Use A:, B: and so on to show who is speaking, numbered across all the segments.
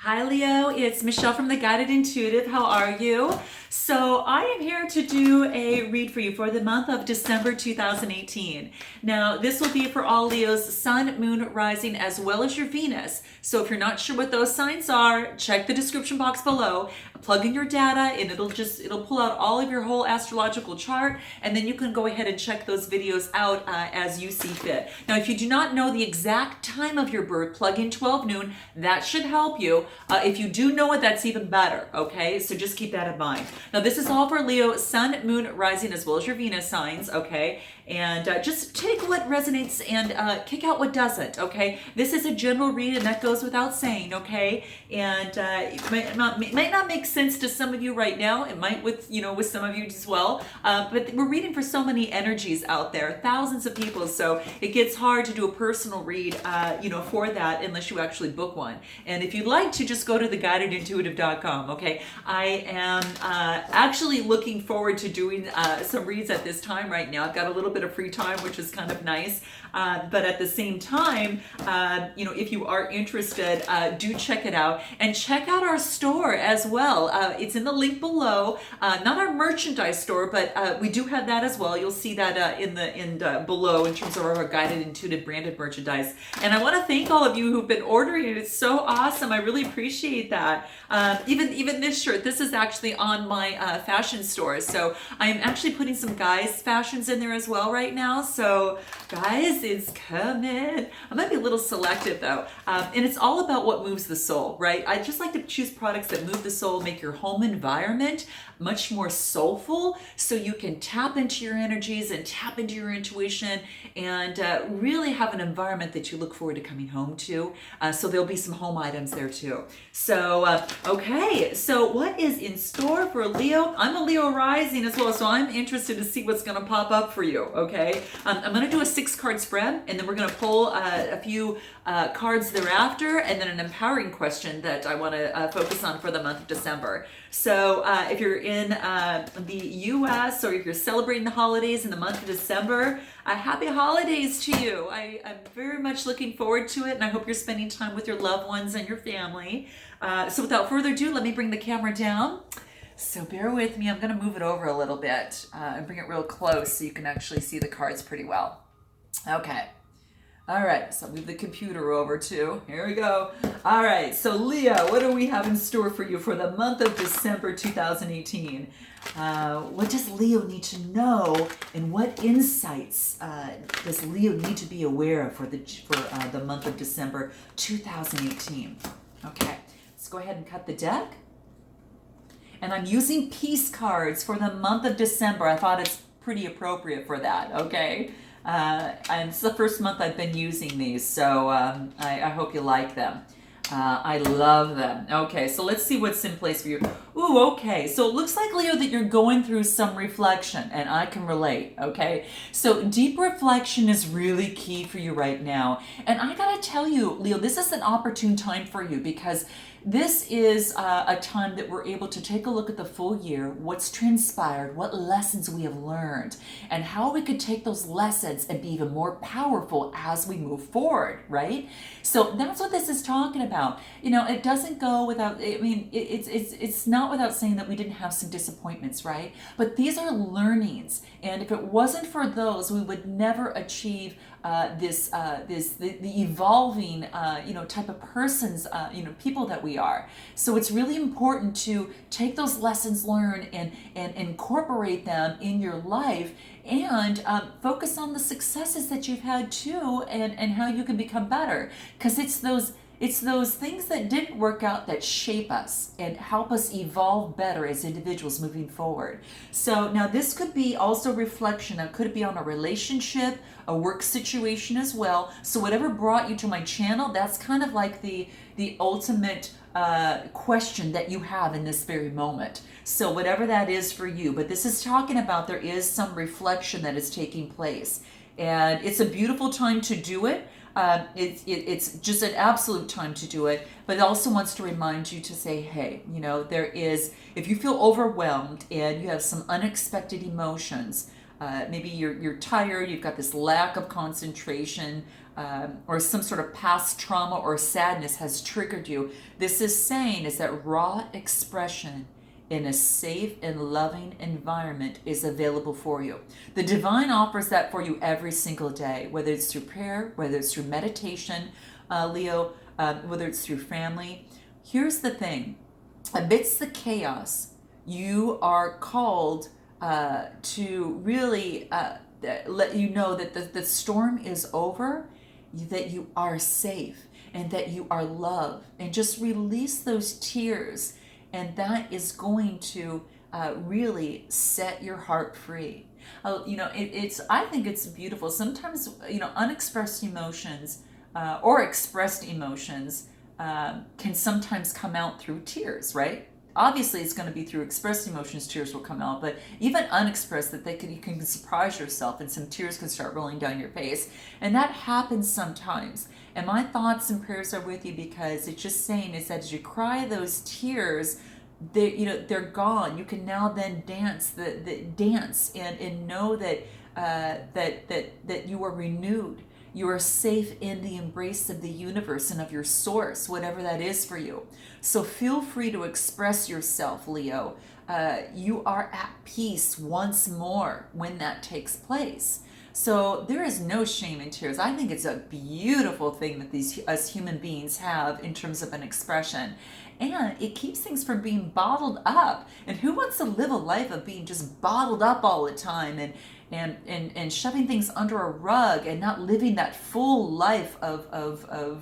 A: Hi Leo, it's Michelle from the Guided Intuitive. How are you? So I am here to do a read for you for the month of December 2018. Now this will be for all Leo's Sun, Moon, Rising, as well as your Venus. So if you're not sure what those signs are, check the description box below, plug in your data, and it'll pull out all of your whole astrological chart, and then you can go ahead and check those videos out as you see fit. Now if you do not know the exact time of your birth, plug in 12 noon. That should help you. If you do know it, that's even better, okay? So just keep that in mind. Now this is all for Leo, Sun, Moon, Rising, as well as your Venus signs, okay? And just take what resonates and kick out what doesn't, okay? This is a general read, and that goes without saying, okay? And it might not make sense to some of you right now. It might with some of you as well. But we're reading for so many energies out there, thousands of people. So it gets hard to do a personal read, for that unless you actually book one. And if you'd like to, just go to theguidedintuitive.com, okay? I am actually looking forward to doing some reads at this time right now. I've got a little bit of free time, which is kind of nice. But at the same time, if you are interested, do check it out, and check out our store as well. It's in the link below. Not our merchandise store, but we do have that as well. You'll see that in below in terms of our Guided Intuitive branded merchandise. And I want to thank all of you who've been ordering it. It's so awesome. I really appreciate that. Even this shirt, this is actually on my fashion store. So I'm actually putting some guys' fashions in there as well right now. So guys, it's coming. I might be a little selective though. And it's all about what moves the soul, right? I just like to choose products that move the soul, make your home environment much more soulful, so you can tap into your energies and tap into your intuition and really have an environment that you look forward to coming home to. So there'll be some home items there too. So, okay, so what is in store for Leo? I'm a Leo rising as well, so I'm interested to see what's going to pop up for you, okay? I'm going to do a 6-card spread, and then we're going to pull a few cards thereafter, and then an empowering question that I want to focus on for the month of December. So if you're in the U.S. or if you're celebrating the holidays in the month of December, happy holidays to you. I'm very much looking forward to it, and I hope you're spending time with your loved ones and your family. So without further ado, let me bring the camera down. So bear with me. I'm going to move it over a little bit and bring it real close so you can actually see the cards pretty well. Okay. All right, so I'll move the computer over too. Here we go. All right, so Leo, what do we have in store for you for the month of December 2018? What does Leo need to know, and what insights does Leo need to be aware of for the month of December 2018? Okay, let's go ahead and cut the deck. And I'm using peace cards for the month of December. I thought it's pretty appropriate for that, okay? And it's the first month I've been using these, so I hope you like them. I love them. Okay, so let's see what's in place for you. Ooh, okay, so it looks like, Leo, that you're going through some reflection, and I can relate, okay? So deep reflection is really key for you right now. And I gotta tell you, Leo, this is an opportune time for you, because this is a time that we're able to take a look at the full year, what's transpired, what lessons we have learned, and how we could take those lessons and be even more powerful as we move forward, right? So that's what this is talking about. It doesn't go without, it's not without saying that we didn't have some disappointments, right? But these are learnings, and if it wasn't for those, we would never achieve the evolving, type of persons, people that we are. So it's really important to take those lessons learned and incorporate them in your life, and focus on the successes that you've had too, and how you can become better. Because it's those things that didn't work out that shape us and help us evolve better as individuals moving forward. So now this could be also reflection. Now, could it be on a relationship, a work situation as well? So whatever brought you to my channel, that's kind of like the ultimate question that you have in this very moment. So whatever that is for you, but this is talking about there is some reflection that is taking place. And it's a beautiful time to do it. It's just an absolute time to do it, but it also wants to remind you to say, hey, there is, if you feel overwhelmed and you have some unexpected emotions, maybe you're tired, you've got this lack of concentration, or some sort of past trauma or sadness has triggered you. This is saying is that raw expression in a safe and loving environment is available for you. The divine offers that for you every single day, whether it's through prayer, whether it's through meditation, Leo, whether it's through family. Here's the thing. Amidst the chaos, you are called to really let you know that the storm is over, that you are safe, and that you are loved. And just release those tears, and that is going to really set your heart free. I think it's beautiful. Sometimes, unexpressed emotions or expressed emotions can sometimes come out through tears, right? Obviously, it's going to be through expressed emotions, tears will come out, but even unexpressed, you can surprise yourself and some tears can start rolling down your face. And that happens sometimes. And my thoughts and prayers are with you, because it's just saying is that as you cry those tears, they're gone. You can now then dance dance and know that that you are renewed. You are safe in the embrace of the universe and of your source, whatever that is for you. So feel free to express yourself, Leo. You are at peace once more when that takes place. So there is no shame in tears. I think it's a beautiful thing that us human beings have in terms of an expression. And it keeps things from being bottled up. And who wants to live a life of being just bottled up all the time and shoving things under a rug and not living that full life of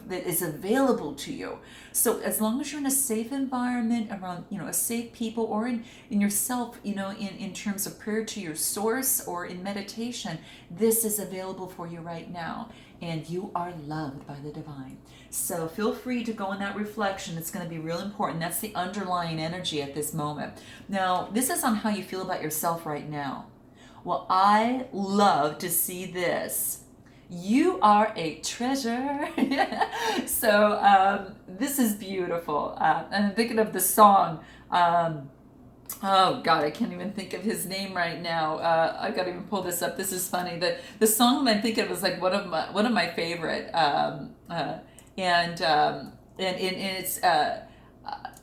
A: that is available to you? So as long as you're in a safe environment around, a safe people, or in yourself, in terms of prayer to your source or in meditation, this is available for you right now. And you are loved by the divine. So feel free to go in that reflection. It's going to be real important. That's the underlying energy at this moment. Now, this is on how you feel about yourself right now. Well, I love to see this. You are a treasure. So this is beautiful. And I'm thinking of the song. Oh God, I can't even think of his name right now. I gotta even pull this up. This is funny. The song I'm thinking of is like one of my favorite.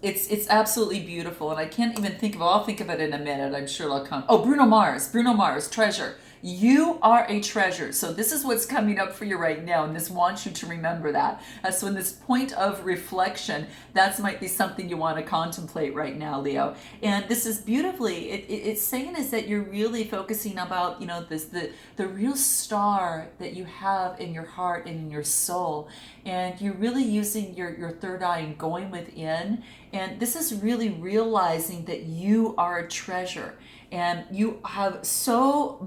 A: It's absolutely beautiful, and I can't even think of it. I'll think of it in a minute. I'm sure it'll come. Oh, Bruno Mars, Treasure. You are a treasure. So this is what's coming up for you right now, and this wants you to remember that. So in this point of reflection, that might be something you want to contemplate right now, Leo. And this is beautifully, it's saying is that you're really focusing about, the real star that you have in your heart and in your soul. And you're really using your third eye and going within. And this is really realizing that you are a treasure. And you have so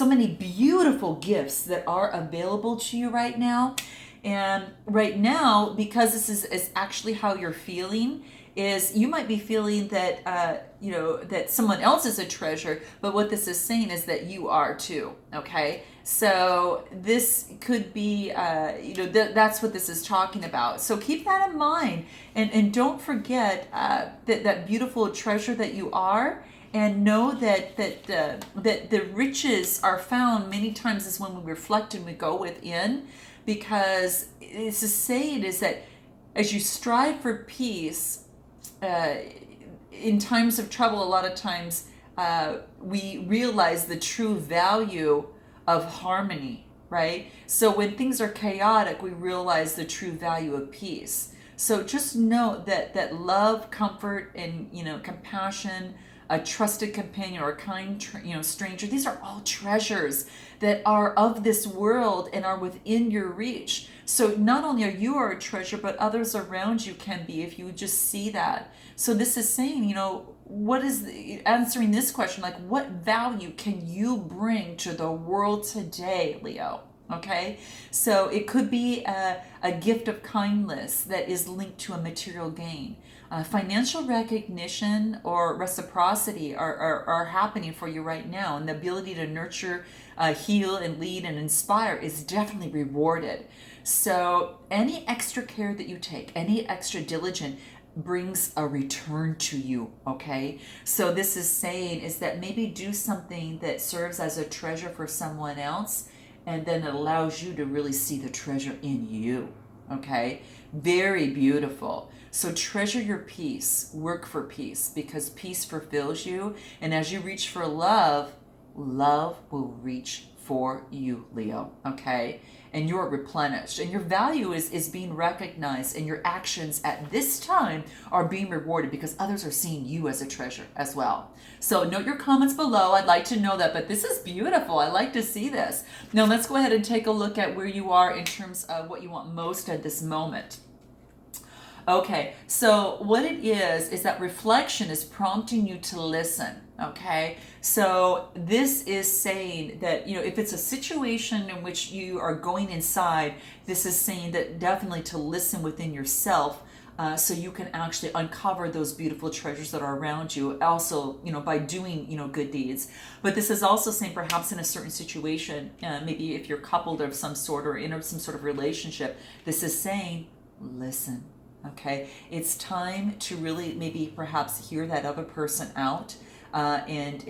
A: many beautiful gifts that are available to you right now. And right now, because this is actually how you're feeling, is you might be feeling that that someone else is a treasure, but what this is saying is that you are too. Okay, so this could be that's what this is talking about. So keep that in mind, and don't forget that beautiful treasure that you are. And know that the riches are found many times is when we reflect and we go within, because it's a saying is that as you strive for peace, in times of trouble, a lot of times we realize the true value of harmony, right? So when things are chaotic, we realize the true value of peace. So just know that love, comfort, and compassion, a trusted companion, or a kind stranger, these are all treasures that are of this world and are within your reach. So not only are you a treasure, but others around you can be, if you just see that. So this is saying, what is answering this question, like what value can you bring to the world today, Leo? Okay, so it could be a gift of kindness that is linked to a material gain. Financial recognition or reciprocity are happening for you right now, and the ability to nurture, heal, and lead and inspire is definitely rewarded. So any extra care that you take, any extra diligence, brings a return to you, okay? So this is saying is that maybe do something that serves as a treasure for someone else, and then it allows you to really see the treasure in you, okay? Very beautiful. So treasure your peace, work for peace, because peace fulfills you. And as you reach for love, love will reach for you, Leo, okay? And you're replenished, and your value is being recognized, and your actions at this time are being rewarded because others are seeing you as a treasure as well. So note your comments below. I'd like to know that, but this is beautiful. I like to see this. Now let's go ahead and take a look at where you are in terms of what you want most at this moment. Okay, so what it is that reflection is prompting you to listen, okay? So this is saying that, you know, if it's a situation in which you are going inside, this is saying that definitely to listen within yourself, so you can actually uncover those beautiful treasures that are around you, also, you know, by doing, you know, good deeds. But this is also saying perhaps in a certain situation, maybe if you're coupled of some sort or in some sort of relationship, this is saying, listen. Okay, it's time to really maybe perhaps hear that other person out, and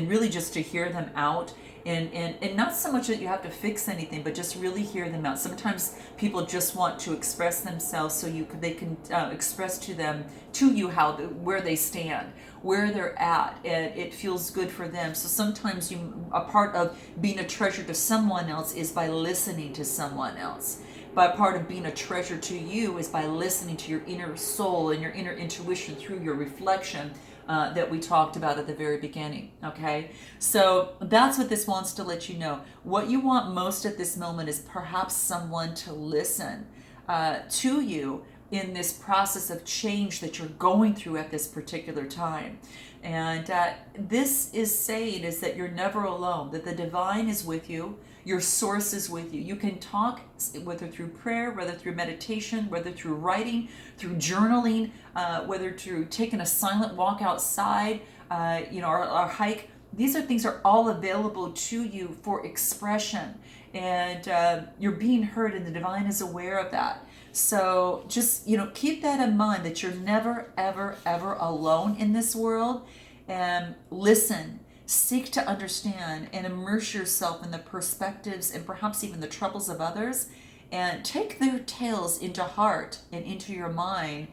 A: really just to hear them out, and not so much that you have to fix anything, but just really hear them out. Sometimes people just want to express themselves, so they can express to you how where they stand, where they're at, and it feels good for them. So sometimes a part of being a treasure to someone else is by listening to someone else. But part of being a treasure to you is by listening to your inner soul and your inner intuition through your reflection that we talked about at the very beginning, okay? So that's what this wants to let you know. What you want most at this moment is perhaps someone to listen to you in this process of change that you're going through at this particular time. And this is saying is that you're never alone, that the divine is with you. Your source is with you. You can talk, whether through prayer, whether through meditation, whether through writing, through journaling, whether through taking a silent walk outside, or hike. These are things are all available to you for expression, and you're being heard, and the divine is aware of that. So just, keep that in mind, that you're never, ever, ever alone in this world. And listen. Seek to understand and immerse yourself in the perspectives and perhaps even the troubles of others, and take their tales into heart and into your mind,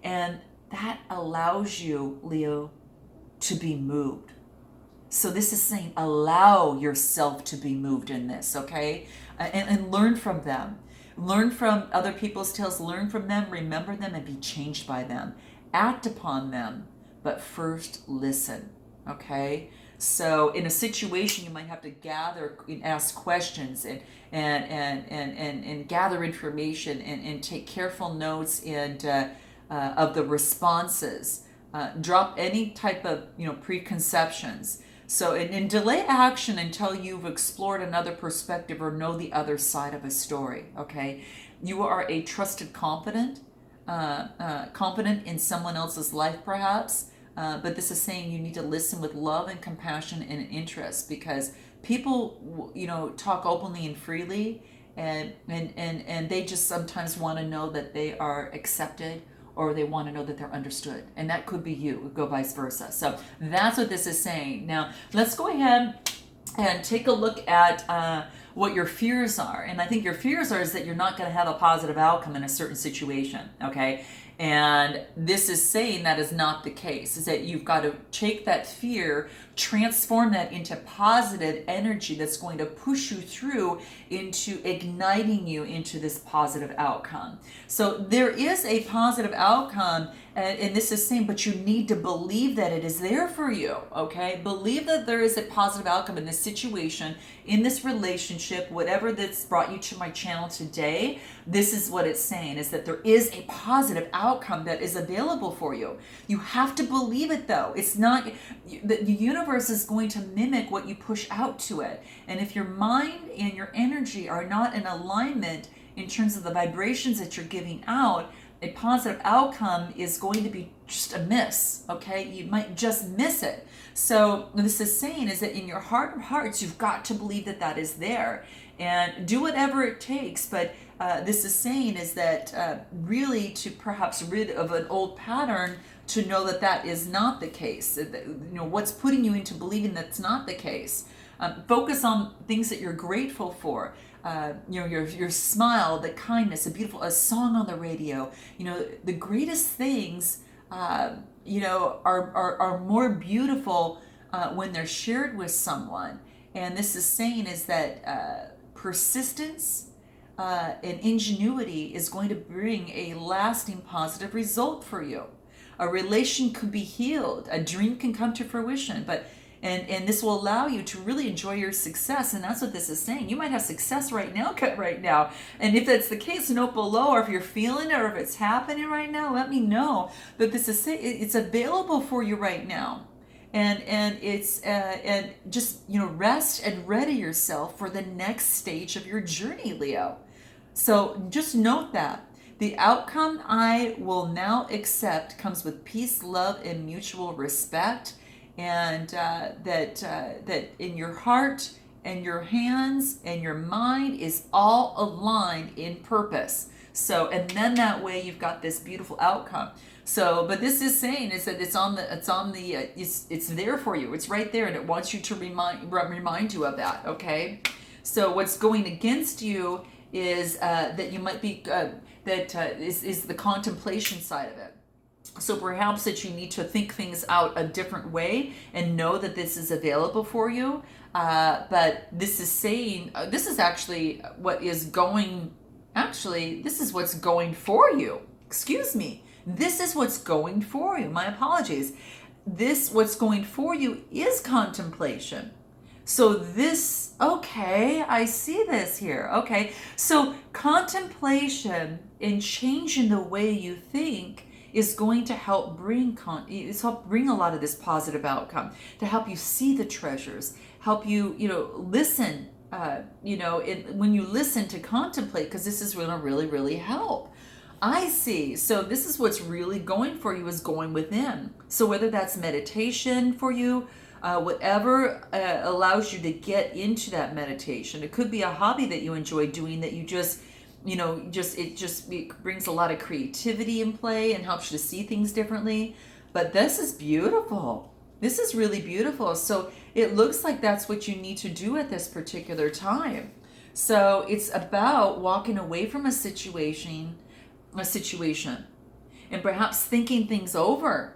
A: and that allows you, Leo, to be moved. So this is saying allow yourself to be moved in this, okay? And learn from them. Learn from other people's tales, learn from them, remember them, and be changed by them. Act upon them, but first listen, okay? So in a situation, you might have to gather and ask questions and gather information and take careful notes and of the responses. Drop any type of preconceptions. So and delay action until you've explored another perspective or know the other side of a story. Okay, you are a trusted confidant in someone else's life, perhaps. But this is saying you need to listen with love and compassion and interest, because people, talk openly and freely, and they just sometimes want to know that they are accepted, or they want to know that they're understood. And that could be you, it could go vice versa. So that's what this is saying. Now, let's go ahead and take a look at what your fears are. And I think your fears are is that you're not going to have a positive outcome in a certain situation, okay? And this is saying that is not the case, is that you've got to take that fear, transform that into positive energy that's going to push you through into igniting you into this positive outcome. So there is a positive outcome, and this is saying, but you need to believe that it is there for you, okay? Believe that there is a positive outcome in this situation, in this relationship, whatever that's brought you to my channel today. This is what it's saying, is that there is a positive outcome that is available for you. You have to believe it, though. It's not, the universe is going to mimic what you push out to it. And if your mind and your energy are not in alignment in terms of the vibrations that you're giving out, a positive outcome is going to be just a miss, okay? You might just miss it. So what this is saying is that in your heart of hearts, you've got to believe that that is there. and do whatever it takes. But this is saying is that really to perhaps rid of an old pattern, to know that that is not the case. What's putting you into believing that's not the case. Focus on things that you're grateful for. Your smile, the kindness, a song on the radio. The greatest things, are more beautiful when they're shared with someone. And this is saying is that persistence and ingenuity is going to bring a lasting positive result for you. A relation could be healed. A dream can come to fruition. And this will allow you to really enjoy your success. And that's what this is saying. You might have success right now. And if that's the case, note below, or if you're feeling it, or if it's happening right now, let me know. But this is saying it's available for you right now. And it's and just rest and ready yourself for the next stage of your journey, Leo. So just note that. The outcome I will now accept comes with peace, love, and mutual respect, and that in your heart and your hands and your mind is all aligned in purpose. So, and then that way you've got this beautiful outcome. So, but this is saying is that it's there for you. It's right there, and it wants you to remind you of that. Okay. So, what's going against you is that you might be is the contemplation side of it. So perhaps that you need to think things out a different way and know that this is available for you. But this is saying, this is actually what is going, this is what's going for you. Excuse me. This is what's going for you. My apologies. What's going for you is contemplation. So okay, I see this here. Okay, so contemplation and changing the way you think is going to help bring a lot of this positive outcome, to help you see the treasures, help you, listen, when you listen to contemplate, because this is going to really, really help. I see. So this is what's really going for you, is going within. So whether that's meditation for you, whatever allows you to get into that meditation. It could be a hobby that you enjoy doing, that you just, it brings a lot of creativity in play and helps you to see things differently. But this is beautiful. This is really beautiful. So it looks like that's what you need to do at this particular time. So it's about walking away from a situation, and perhaps thinking things over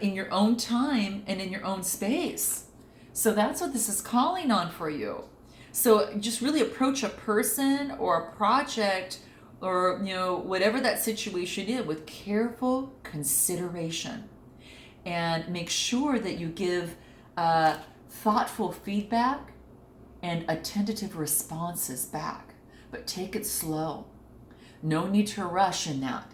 A: in your own time and in your own space. So that's what this is calling on for you. So just really approach a person or a project or, whatever that situation is with careful consideration, and make sure that you give thoughtful feedback and attentive responses back, but take it slow. No need to rush in that.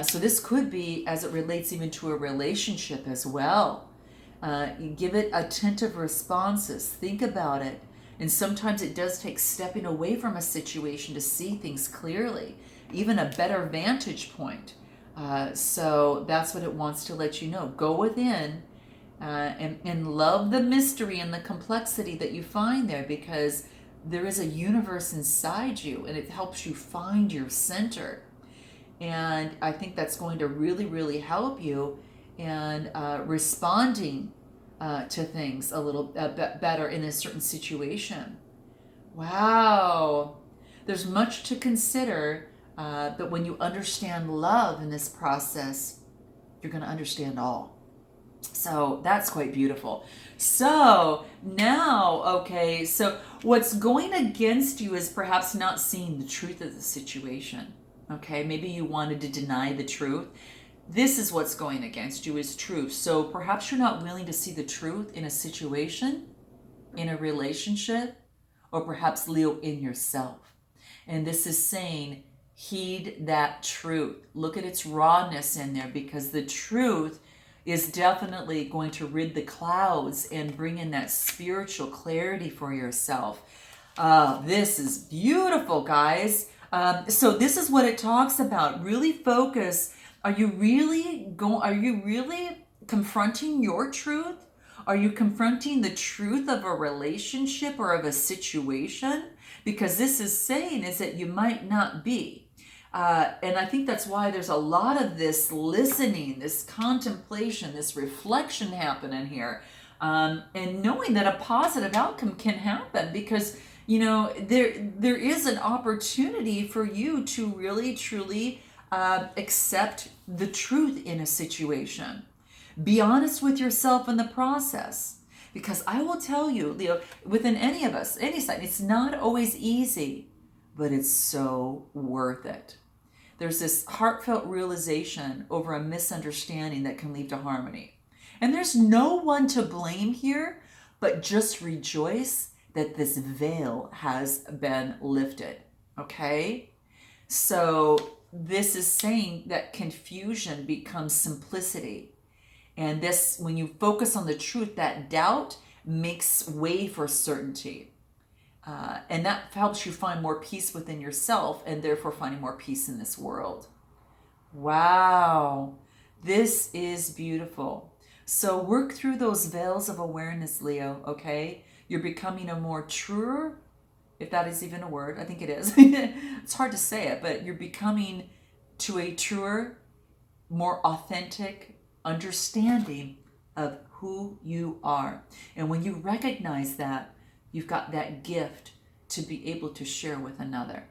A: So this could be as it relates even to a relationship as well. You give it attentive responses. Think about it. And sometimes it does take stepping away from a situation to see things clearly, even a better vantage point. So that's what it wants to let you know. Go within and love the mystery and the complexity that you find there, because there is a universe inside you, and it helps you find your center. And I think that's going to really, really help you in responding to things a little better in a certain situation. Wow. There's much to consider, but when you understand love in this process, you're going to understand all. So that's quite beautiful. So now, okay, so what's going against you is perhaps not seeing the truth of the situation. Okay, maybe you wanted to deny the truth. This is what's going against you, is truth. So perhaps you're not willing to see the truth in a situation, in a relationship, or perhaps, Leo, in yourself. And this is saying, heed that truth. Look at its rawness in there, because the truth is definitely going to rid the clouds and bring in that spiritual clarity for yourself. This is beautiful, guys. So this is what it talks about. Really focus. Are you really confronting your truth? Are you confronting the truth of a relationship or of a situation? because this is saying is that you might not be. And I think that's why there's a lot of this listening, this contemplation, this reflection happening here. And knowing that a positive outcome can happen, because there is an opportunity for you to really truly accept the truth in a situation. Be honest with yourself in the process, because I will tell you, Leo, within any of us, any sign, it's not always easy, but it's so worth it. There's this heartfelt realization over a misunderstanding that can lead to harmony. And there's no one to blame here, but just rejoice that this veil has been lifted, okay? So this is saying that confusion becomes simplicity. And this, when you focus on the truth, that doubt makes way for certainty. And that helps you find more peace within yourself, and therefore finding more peace in this world. Wow, this is beautiful. So work through those veils of awareness, Leo, okay? You're becoming a more truer, if that is even a word, I think it is. It's hard to say it, but you're becoming to a truer, more authentic understanding of who you are. And when you recognize that, you've got that gift to be able to share with another.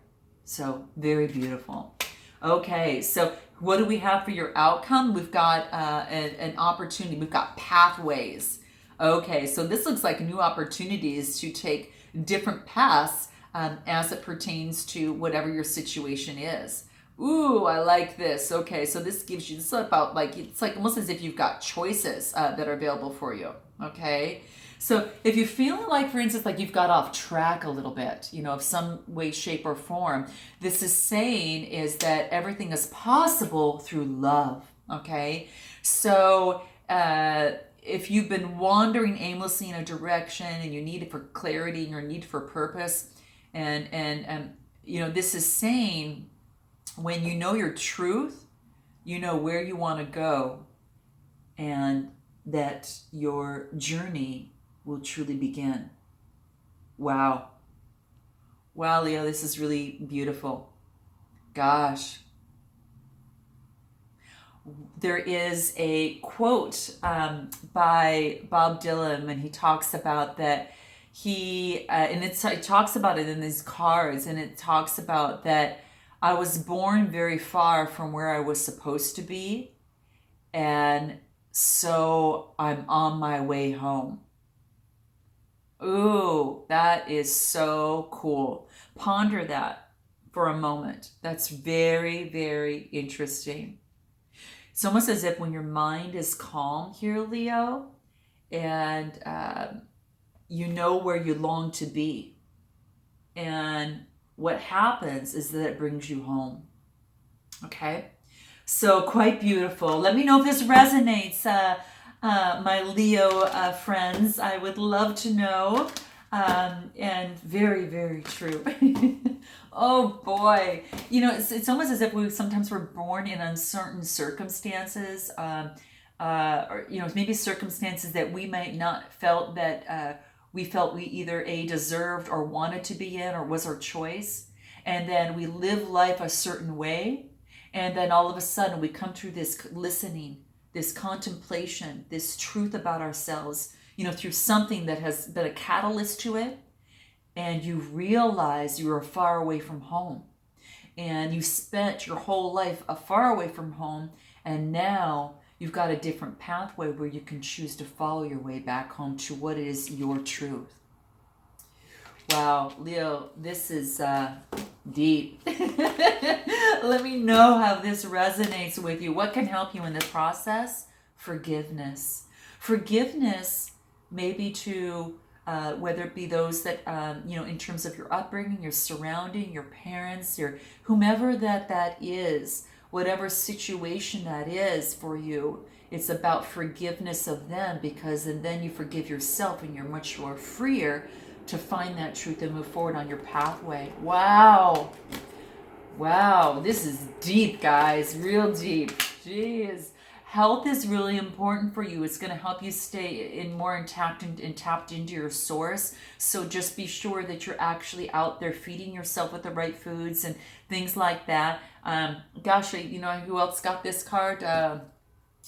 A: So very beautiful. Okay, so what do we have for your outcome? We've got an opportunity. We've got pathways. Okay, so this looks like new opportunities to take different paths as it pertains to whatever your situation is. Ooh, I like this. Okay, so this gives you, this is about like, it's like almost as if you've got choices that are available for you. Okay, so if you're feeling like, for instance, like you've got off track a little bit, of some way, shape, or form, this is saying is that everything is possible through love. Okay, so if you've been wandering aimlessly in a direction and you need it for clarity and your need for purpose, and this is saying, when you know your truth, you know where you want to go, and that your journey will truly begin. Wow. Wow, Leo, this is really beautiful. Gosh. There is a quote by Bob Dylan when he talks about that and it talks about it in these cards, and it talks about that I was born very far from where I was supposed to be, and so I'm on my way home. Ooh, that is so cool. Ponder that for a moment. That's very, very interesting. It's almost as if when your mind is calm here, Leo, and you know where you long to be, and what happens is that it brings you home. Okay, so quite beautiful. Let me know if this resonates, my Leo friends. I would love to know. And very, very true. Oh boy, it's almost as if sometimes we're born in uncertain circumstances, or maybe circumstances that we might not felt that we felt we either deserved or wanted to be in, or was our choice. And then we live life a certain way. And then all of a sudden we come through this listening, this contemplation, this truth about ourselves, through something that has been a catalyst to it. And you realize you are far away from home. And you spent your whole life far away from home. And now you've got a different pathway where you can choose to follow your way back home to what is your truth. Wow, Leo, this is deep. Let me know how this resonates with you. What can help you in this process? Forgiveness. Forgiveness maybe to, whether it be those that, in terms of your upbringing, your surrounding, your parents, your whomever that is, whatever situation that is for you, it's about forgiveness of them, because and then you forgive yourself and you're much more freer to find that truth and move forward on your pathway. Wow. Wow, this is deep, guys, real deep. Jeez. Health is really important for you. It's going to help you stay in more intact and tapped into your source. So just be sure that you're actually out there feeding yourself with the right foods and things like that. Gosh, you know who else got this card?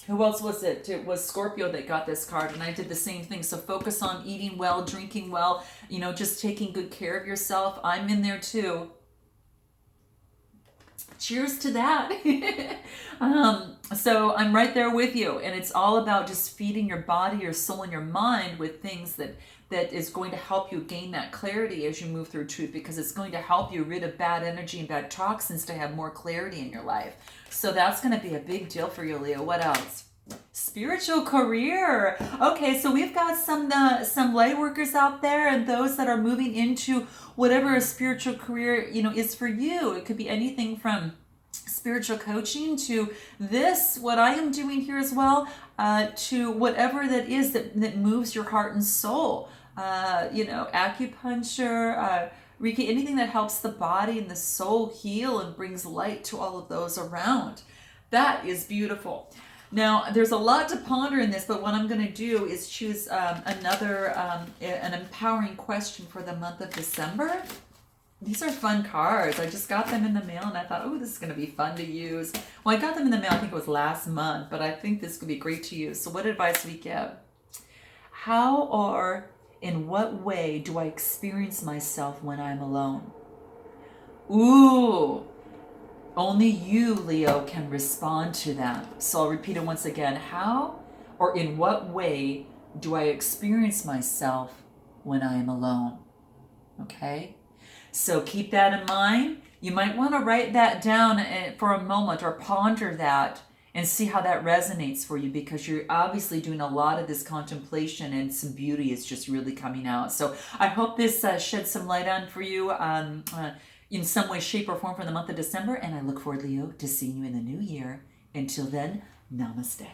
A: Who else was it? It was Scorpio that got this card, and I did the same thing. So focus on eating well, drinking well, you know, just taking good care of yourself. I'm in there too. Cheers to that. So I'm right there with you, and it's all about just feeding your body, your soul, and your mind with things that is going to help you gain that clarity as you move through truth, because it's going to help you rid of bad energy and bad toxins to have more clarity in your life. So that's going to be a big deal for you, Leo. What else? Spiritual career. Okay, so we've got some light workers out there, and those that are moving into whatever a spiritual career, you know, is for you. It could be anything from spiritual coaching to this, what I am doing here as well, to whatever that is that moves your heart and soul. You know, acupuncture, Reiki, anything that helps the body and the soul heal and brings light to all of those around. That is beautiful. Now, there's a lot to ponder in this, but what I'm going to do is choose another, an empowering question for the month of December. These are fun cards. I just got them in the mail, and I thought, oh, this is going to be fun to use. Well, I got them in the mail, I think it was last month, but I think this could be great to use. So what advice we give? How or in what way do I experience myself when I'm alone? Ooh. Only you, Leo, can respond to that. So I'll repeat it once again. How or in what way do I experience myself when I am alone? Okay? So keep that in mind. You might want to write that down for a moment or ponder that and see how that resonates for you, because you're obviously doing a lot of this contemplation and some beauty is just really coming out. So I hope this sheds some light on for you in some way, shape, or form for the month of December. And I look forward, Leo, to seeing you in the new year. Until then, namaste.